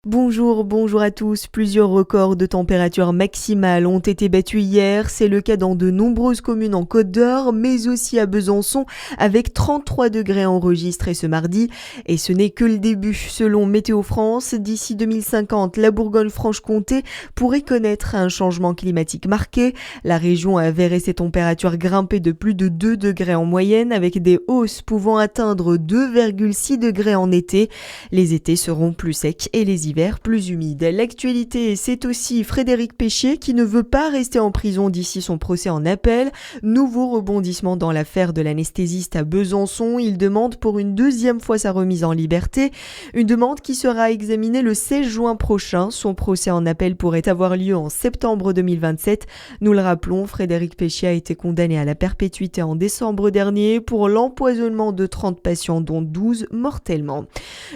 Bonjour à tous. Plusieurs records de température maximale ont été battus hier. C'est le cas dans de nombreuses communes en Côte d'Or, mais aussi à Besançon, avec 33 degrés enregistrés ce mardi. Et ce n'est que le début. Selon Météo France, d'ici 2050, la Bourgogne-Franche-Comté pourrait connaître un changement climatique marqué. La région a verré ses températures grimper de plus de 2 degrés en moyenne, avec des hausses pouvant atteindre 2,6 degrés en été. Les étés seront plus secs et les hivers plus humide. L'actualité, c'est aussi Frédéric Péchier qui ne veut pas rester en prison d'ici son procès en appel. Nouveau rebondissement dans l'affaire de l'anesthésiste à Besançon. Il demande pour une deuxième fois sa remise en liberté. Une demande qui sera examinée le 16 juin prochain. Son procès en appel pourrait avoir lieu en septembre 2027. Nous le rappelons, Frédéric Péchier a été condamné à la perpétuité en décembre dernier pour l'empoisonnement de 30 patients, dont 12 mortellement.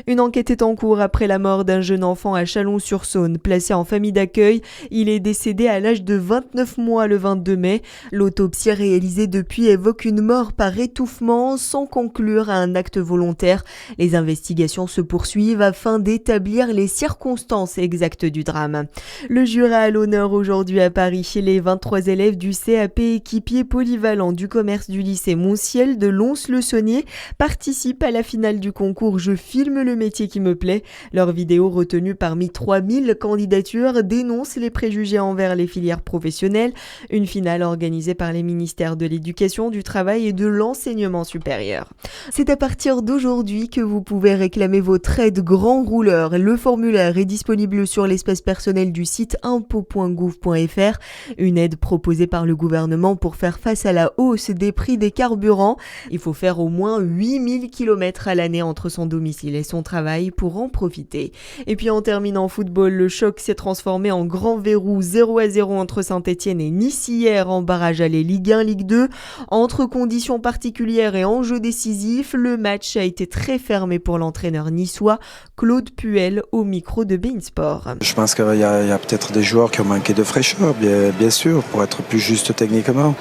Une enquête est en cours après la mort d'un jeune enfant à Chalon-sur-Saône, placé en famille d'accueil. Il est décédé à l'âge de 29 mois le 22 mai. L'autopsie réalisée depuis évoque une mort par étouffement sans conclure à un acte volontaire. Les investigations se poursuivent afin d'établir les circonstances exactes du drame. Le Jura à l'honneur aujourd'hui à Paris. Les 23 élèves du CAP équipier polyvalent du commerce du lycée Montciel de Lons-le-Saunier participent à la finale du concours Je filme le métier qui me plaît. Leur vidéo retenue parmi 3000 candidatures dénonce les préjugés envers les filières professionnelles. Une finale organisée par les ministères de l'Éducation, du Travail et de l'Enseignement supérieur. C'est à partir d'aujourd'hui que vous pouvez réclamer votre aide grand rouleur. Le formulaire est disponible sur l'espace personnel du site impôts.gouv.fr. Une aide proposée par le gouvernement pour faire face à la hausse des prix des carburants. Il faut faire au moins 8000 km à l'année entre son domicile et son travail pour en profiter. Et puis en terminant en football, le choc s'est transformé en grand verrou 0-0 entre Saint-Etienne et Nice hier en barrage aller Ligue 1, Ligue 2. Entre conditions particulières et enjeux décisifs, le match a été très fermé pour l'entraîneur niçois Claude Puel au micro de beIN Sport. Je pense qu'il y a peut-être des joueurs qui ont manqué de fraîcheur, bien sûr, pour être plus juste techniquement.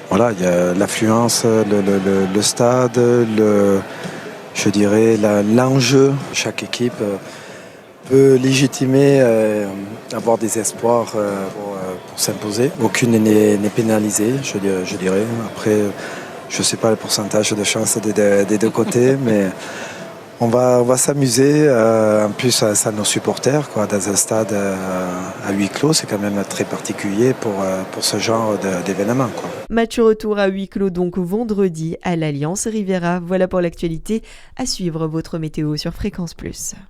Voilà, il y a l'affluence, le stade, je dirais l'enjeu. Chaque équipe peut légitimer, avoir des espoirs pour s'imposer. Aucune n'est pénalisée, je dirais. Après, je ne sais pas le pourcentage de chance des deux côtés, mais on va s'amuser. En plus, à nos supporters, dans un stade à huis clos, c'est quand même très particulier pour ce genre d'événement. Match retour à huis clos donc vendredi à l'Alliance Riviera. Voilà pour l'actualité. À suivre votre météo sur Fréquence Plus.